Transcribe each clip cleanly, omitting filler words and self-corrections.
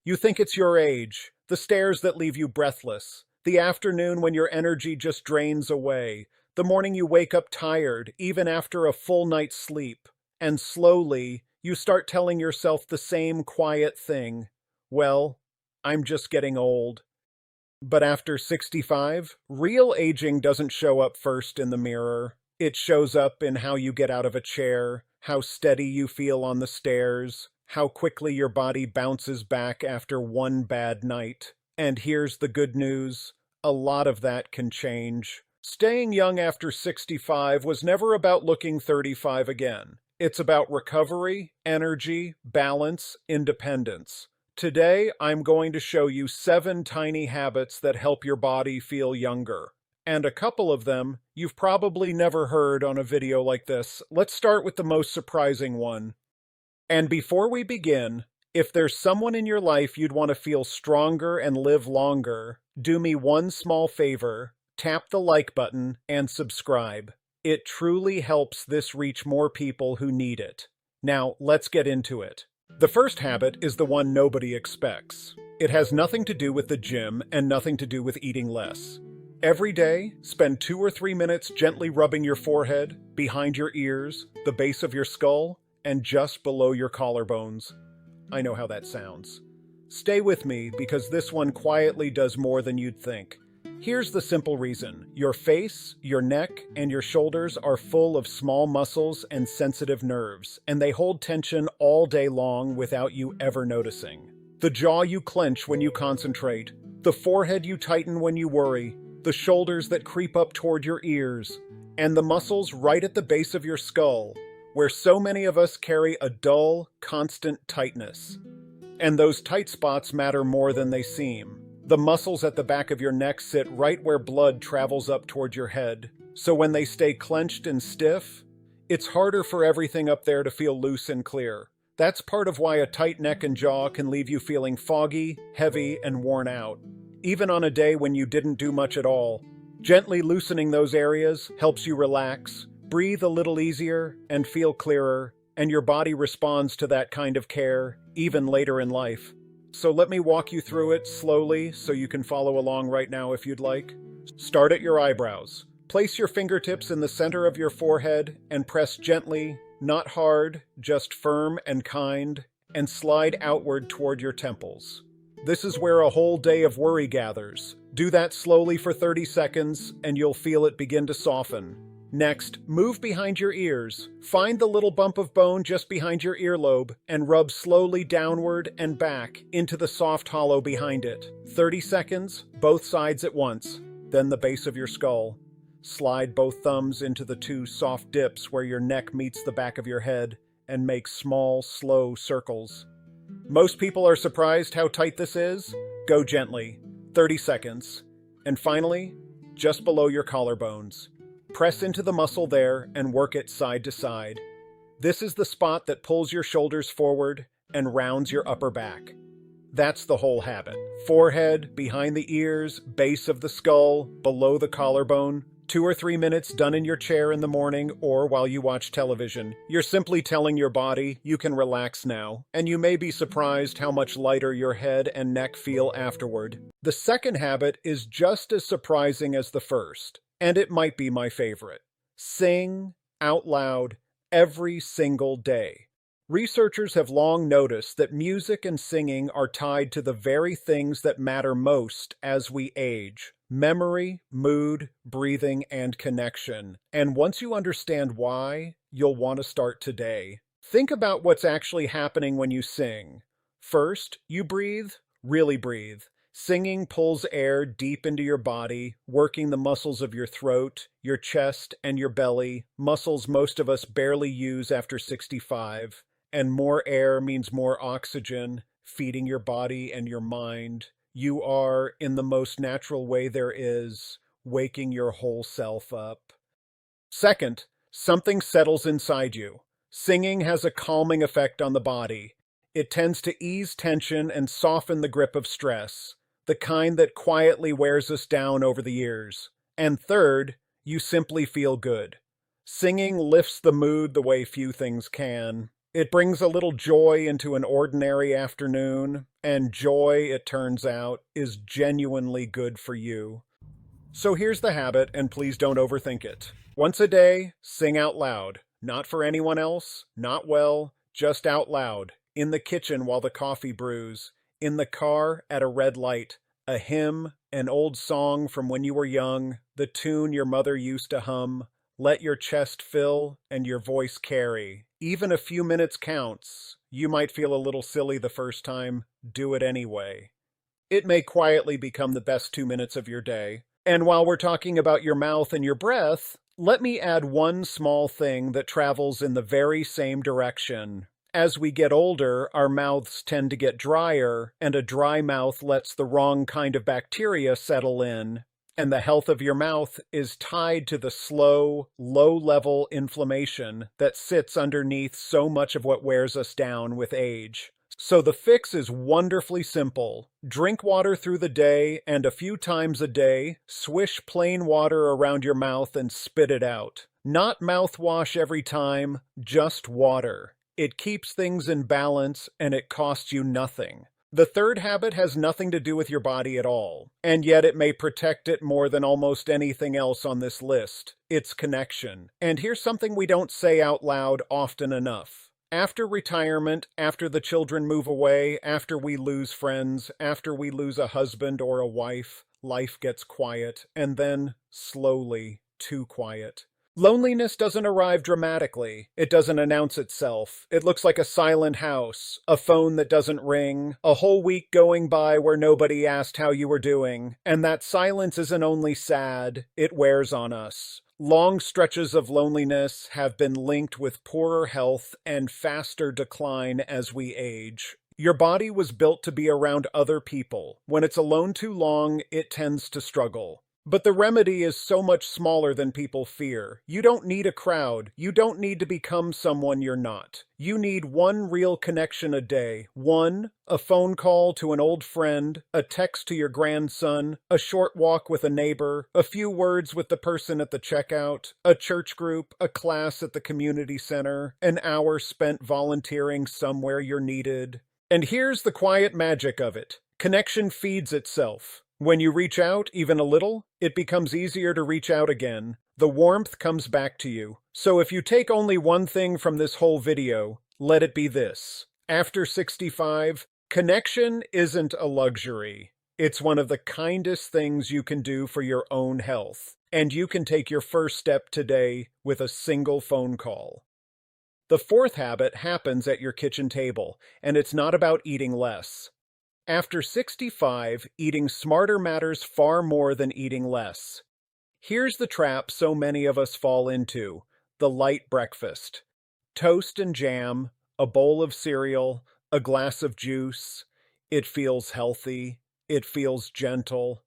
You think it's your age, the stares that leave you breathless, the afternoon when your energy just drains away, the morning you wake up tired, even after a full night's sleep, and slowly you start telling yourself the same quiet thing. Well, I'm just getting old. But after 65, real aging doesn't show up first in the mirror. It shows up in how you get out of a chair, how steady you feel on the stairs, how quickly your body bounces back after one bad night. And here's the good news, a lot of that can change. Staying young after 65 was never about looking 35 again. It's about recovery, energy, balance, independence. Today, I'm going to show you 7 tiny habits that help your body feel younger. And a couple of them you've probably never heard on a video like this. Let's start with the most surprising one. And before we begin, if there's someone in your life you'd want to feel stronger and live longer, do me one small favor, tap the like button and subscribe. It truly helps this reach more people who need it. Now, let's get into it. The first habit is the one nobody expects. It has nothing to do with the gym and nothing to do with eating less. Every day, spend 2 or 3 minutes gently rubbing your forehead, behind your ears, the base of your skull, and just below your collarbones. I know how that sounds. Stay with me because this one quietly does more than you'd think. Here's the simple reason. Your face, your neck, and your shoulders are full of small muscles and sensitive nerves, and they hold tension all day long without you ever noticing. The jaw you clench when you concentrate, the forehead you tighten when you worry, the shoulders that creep up toward your ears, and the muscles right at the base of your skull, where so many of us carry a dull, constant tightness. And those tight spots matter more than they seem. The muscles at the back of your neck sit right where blood travels up toward your head, so when they stay clenched and stiff, it's harder for everything up there to feel loose and clear. That's part of why a tight neck and jaw can leave you feeling foggy, heavy, and worn out, even on a day when you didn't do much at all. Gently loosening those areas helps you relax, breathe a little easier, and feel clearer, and your body responds to that kind of care, even later in life. So let me walk you through it slowly so you can follow along right now if you'd like. Start at your eyebrows. Place your fingertips in the center of your forehead and press gently, not hard, just firm and kind, and slide outward toward your temples. This is where a whole day of worry gathers. Do that slowly for 30 seconds and you'll feel it begin to soften. Next, move behind your ears. Find the little bump of bone just behind your earlobe and rub slowly downward and back into the soft hollow behind it. 30 seconds, both sides at once, then the base of your skull. Slide both thumbs into the 2 soft dips where your neck meets the back of your head and make small, slow circles. Most people are surprised how tight this is. Go gently, 30 seconds. And finally, just below your collarbones. Press into the muscle there and work it side to side. This is the spot that pulls your shoulders forward and rounds your upper back. That's the whole habit. Forehead, behind the ears, base of the skull, below the collarbone. 2 or 3 minutes done in your chair in the morning or while you watch television. You're simply telling your body you can relax now, and you may be surprised how much lighter your head and neck feel afterward. The second habit is just as surprising as the first. And it might be my favorite. Sing out loud every single day. Researchers have long noticed that music and singing are tied to the very things that matter most as we age: memory, mood, breathing, and connection. And once you understand why, you'll want to start today. Think about what's actually happening when you sing. First, you breathe, really breathe. Singing pulls air deep into your body, working the muscles of your throat, your chest, and your belly, muscles most of us barely use after 65. And more air means more oxygen, feeding your body and your mind. You are, in the most natural way there is, waking your whole self up. Second, something settles inside you. Singing has a calming effect on the body. It tends to ease tension and soften the grip of stress, the kind that quietly wears us down over the years. And third, you simply feel good. Singing lifts the mood the way few things can. It brings a little joy into an ordinary afternoon, and joy, it turns out, is genuinely good for you. So here's the habit, and please don't overthink it. Once a day, sing out loud. Not for anyone else, not well, just out loud. In the kitchen while the coffee brews. In the car at a red light. A hymn, an old song from when you were young, the tune your mother used to hum. Let your chest fill and your voice carry. Even a few minutes counts. You might feel a little silly the first time. Do it anyway. It may quietly become the best 2 minutes of your day. And while we're talking about your mouth and your breath, let me add one small thing that travels in the very same direction. As we get older, our mouths tend to get drier, and a dry mouth lets the wrong kind of bacteria settle in. And the health of your mouth is tied to the slow, low-level inflammation that sits underneath so much of what wears us down with age. So the fix is wonderfully simple. Drink water through the day, and a few times a day, swish plain water around your mouth and spit it out. Not mouthwash every time, just water. It keeps things in balance, and it costs you nothing. The third habit has nothing to do with your body at all, and yet it may protect it more than almost anything else on this list. It's connection. And here's something we don't say out loud often enough. After retirement, after the children move away, after we lose friends, after we lose a husband or a wife, life gets quiet, and then, slowly, too quiet. Loneliness doesn't arrive dramatically. It doesn't announce itself. It looks like a silent house, a phone that doesn't ring, a whole week going by where nobody asked how you were doing. And that silence isn't only sad, it wears on us. Long stretches of loneliness have been linked with poorer health and faster decline as we age. Your body was built to be around other people. When it's alone too long, it tends to struggle. But the remedy is so much smaller than people fear. You don't need a crowd. You don't need to become someone you're not. You need one real connection a day. One, a phone call to an old friend, a text to your grandson, a short walk with a neighbor, a few words with the person at the checkout, a church group, a class at the community center, an hour spent volunteering somewhere you're needed. And here's the quiet magic of it. Connection feeds itself. When you reach out, even a little, it becomes easier to reach out again. The warmth comes back to you. So if you take only one thing from this whole video, let it be this. After 65, connection isn't a luxury. It's one of the kindest things you can do for your own health. And you can take your first step today with a single phone call. The fourth habit happens at your kitchen table, and it's not about eating less. After 65, eating smarter matters far more than eating less. Here's the trap so many of us fall into: the light breakfast. Toast and jam, a bowl of cereal, a glass of juice. It feels healthy, it feels gentle,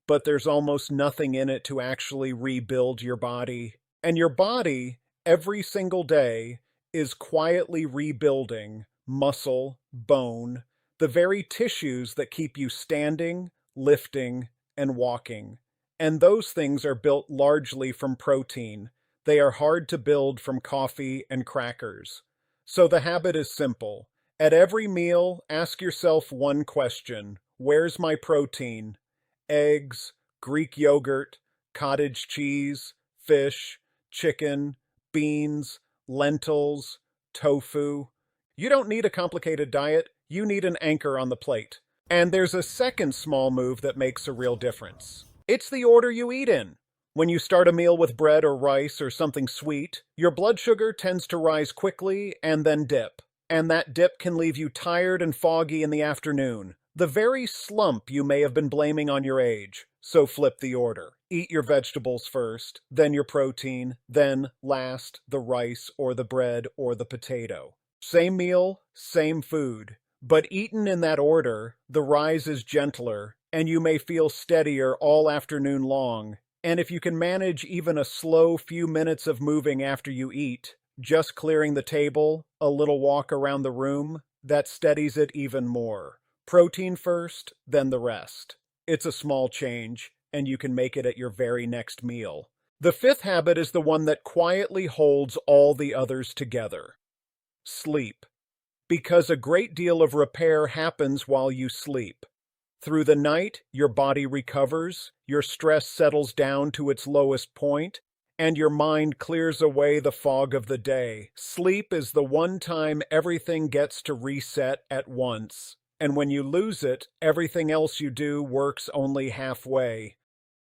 but there's almost nothing in it to actually rebuild your body. And your body, every single day, is quietly rebuilding muscle, bone, the very tissues that keep you standing, lifting, and walking. And those things are built largely from protein. They are hard to build from coffee and crackers. So the habit is simple. At every meal, ask yourself one question: where's my protein? Eggs, Greek yogurt, cottage cheese, fish, chicken, beans, lentils, tofu. You don't need a complicated diet. You need an anchor on the plate. And there's a second small move that makes a real difference. It's the order you eat in. When you start a meal with bread or rice or something sweet, your blood sugar tends to rise quickly and then dip. And that dip can leave you tired and foggy in the afternoon. The very slump you may have been blaming on your age. So flip the order. Eat your vegetables first, then your protein, then, last, the rice or the bread or the potato. Same meal, same food. But eaten in that order, the rise is gentler, and you may feel steadier all afternoon long. And if you can manage even a slow few minutes of moving after you eat, just clearing the table, a little walk around the room, that steadies it even more. Protein first, then the rest. It's a small change, and you can make it at your very next meal. The fifth habit is the one that quietly holds all the others together. Sleep. Because a great deal of repair happens while you sleep. Through the night, your body recovers, your stress settles down to its lowest point, and your mind clears away the fog of the day. Sleep is the one time everything gets to reset at once, and when you lose it, everything else you do works only halfway.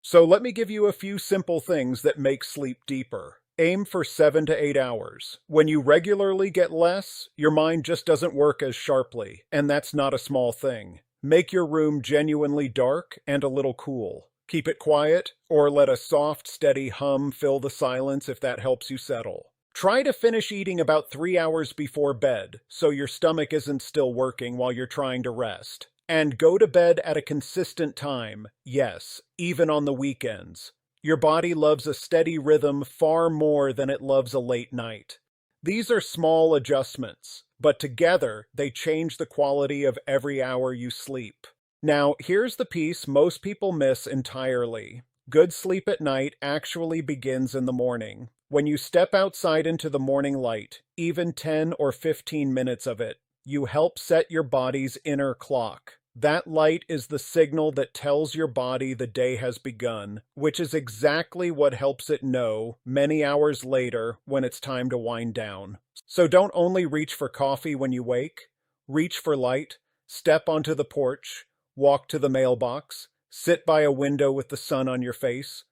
So let me give you a few simple things that make sleep deeper. Aim for 7 to 8 hours. When you regularly get less, your mind just doesn't work as sharply, and that's not a small thing. Make your room genuinely dark and a little cool. Keep it quiet, or let a soft, steady hum fill the silence if that helps you settle. Try to finish eating about 3 hours before bed, so your stomach isn't still working while you're trying to rest. And go to bed at a consistent time, yes, even on the weekends. Your body loves a steady rhythm far more than it loves a late night. These are small adjustments, but together they change the quality of every hour you sleep. Now, here's the piece most people miss entirely. Good sleep at night actually begins in the morning. When you step outside into the morning light, even 10 or 15 minutes of it, you help set your body's inner clock. That light is the signal that tells your body the day has begun, which is exactly what helps it know many hours later when it's time to wind down. So don't only reach for coffee when you wake. Reach for light, step onto the porch, walk to the mailbox, sit by a window with the sun on your face.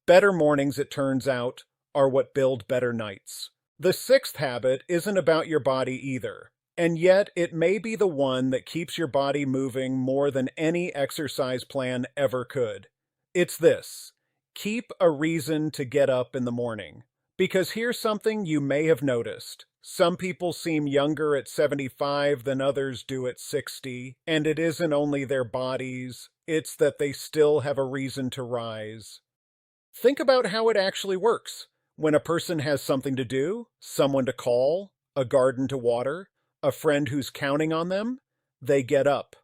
Better mornings, it turns out, are what build better nights. The sixth habit isn't about your body either. And yet, it may be the one that keeps your body moving more than any exercise plan ever could. It's this: keep a reason to get up in the morning. Because here's something you may have noticed. Some people seem younger at 75 than others do at 60, and it isn't only their bodies, it's that they still have a reason to rise. Think about how it actually works. When a person has something to do, someone to call, a garden to water, a friend who's counting on them, they get up,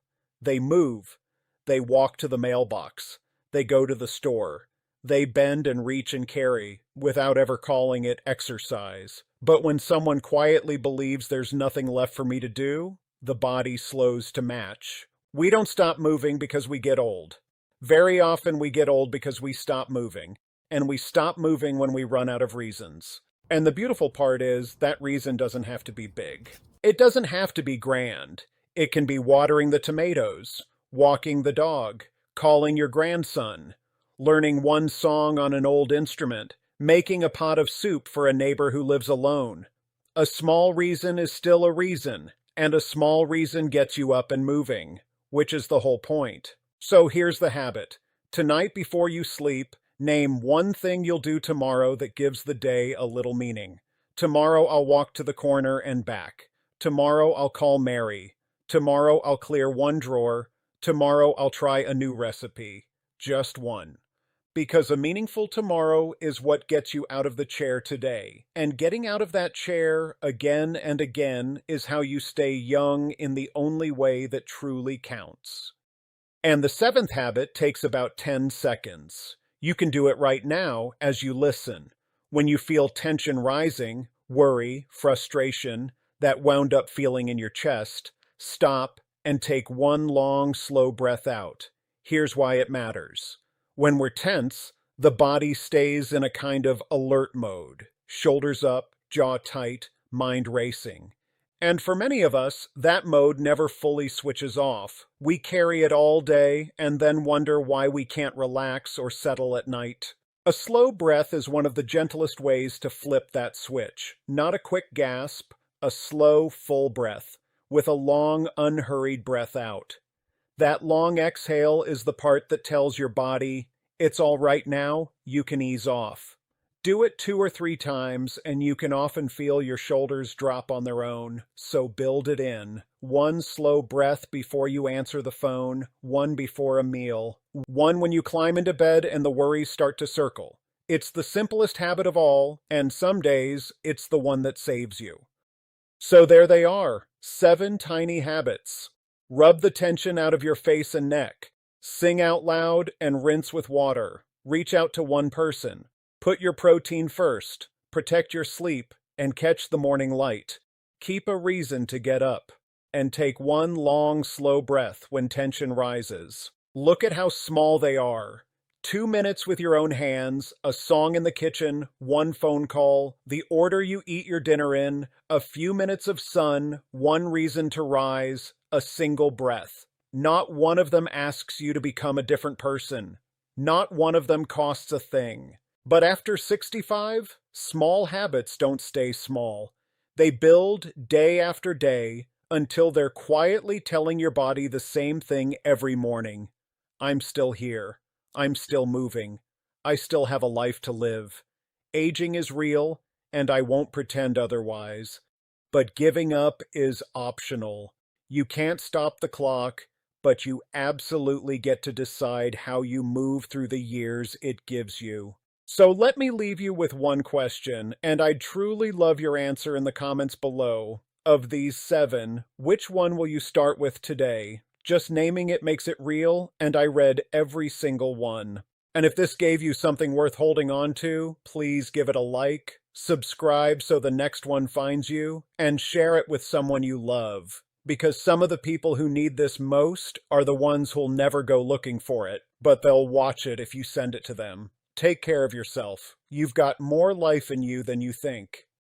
they move, they walk to the mailbox, they go to the store, they bend and reach and carry without ever calling it exercise. But when someone quietly believes there's nothing left for me to do, the body slows to match. We don't stop moving because we get old. Very often we get old because we stop moving, and we stop moving when we run out of reasons. And the beautiful part is that reason doesn't have to be big. It doesn't have to be grand. It can be watering the tomatoes, walking the dog, calling your grandson, learning one song on an old instrument, making a pot of soup for a neighbor who lives alone. A small reason is still a reason, and a small reason gets you up and moving, which is the whole point. So here's the habit. Tonight before you sleep, name one thing you'll do tomorrow that gives the day a little meaning. Tomorrow I'll walk to the corner and back. Tomorrow I'll call Mary. Tomorrow I'll clear one drawer. Tomorrow I'll try a new recipe. Just one. Because a meaningful tomorrow is what gets you out of the chair today. And getting out of that chair again and again is how you stay young in the only way that truly counts. And the seventh habit takes about 10 seconds. You can do it right now as you listen. When you feel tension rising, worry, frustration, that wound up feeling in your chest, stop and take one long, slow breath out. Here's why it matters. When we're tense, the body stays in a kind of alert mode. Shoulders up, jaw tight, mind racing. And for many of us, that mode never fully switches off. We carry it all day and then wonder why we can't relax or settle at night. A slow breath is one of the gentlest ways to flip that switch. Not a quick gasp, a slow, full breath, with a long, unhurried breath out. That long exhale is the part that tells your body, it's all right now, you can ease off. Do it 2 or 3 times, and you can often feel your shoulders drop on their own, so build it in. One slow breath before you answer the phone, one before a meal, one when you climb into bed and the worries start to circle. It's the simplest habit of all, and some days, it's the one that saves you. So there they are, 7 tiny habits. Rub the tension out of your face and neck. Sing out loud and rinse with water. Reach out to one person. Put your protein first. Protect your sleep and catch the morning light. Keep a reason to get up. And take one long, slow breath when tension rises. Look at how small they are. 2 minutes with your own hands, a song in the kitchen, one phone call, the order you eat your dinner in, a few minutes of sun, one reason to rise, a single breath. Not one of them asks you to become a different person. Not one of them costs a thing. But after 65, small habits don't stay small. They build day after day until they're quietly telling your body the same thing every morning. I'm still here. I'm still moving. I still have a life to live. Aging is real, and I won't pretend otherwise. But giving up is optional. You can't stop the clock, but you absolutely get to decide how you move through the years it gives you. So let me leave you with one question, and I'd truly love your answer in the comments below. Of these 7, which one will you start with today? Just naming it makes it real, and I read every single one. And if this gave you something worth holding on to, please give it a like, subscribe so the next one finds you, and share it with someone you love. Because some of the people who need this most are the ones who'll never go looking for it, but they'll watch it if you send it to them. Take care of yourself. You've got more life in you than you think.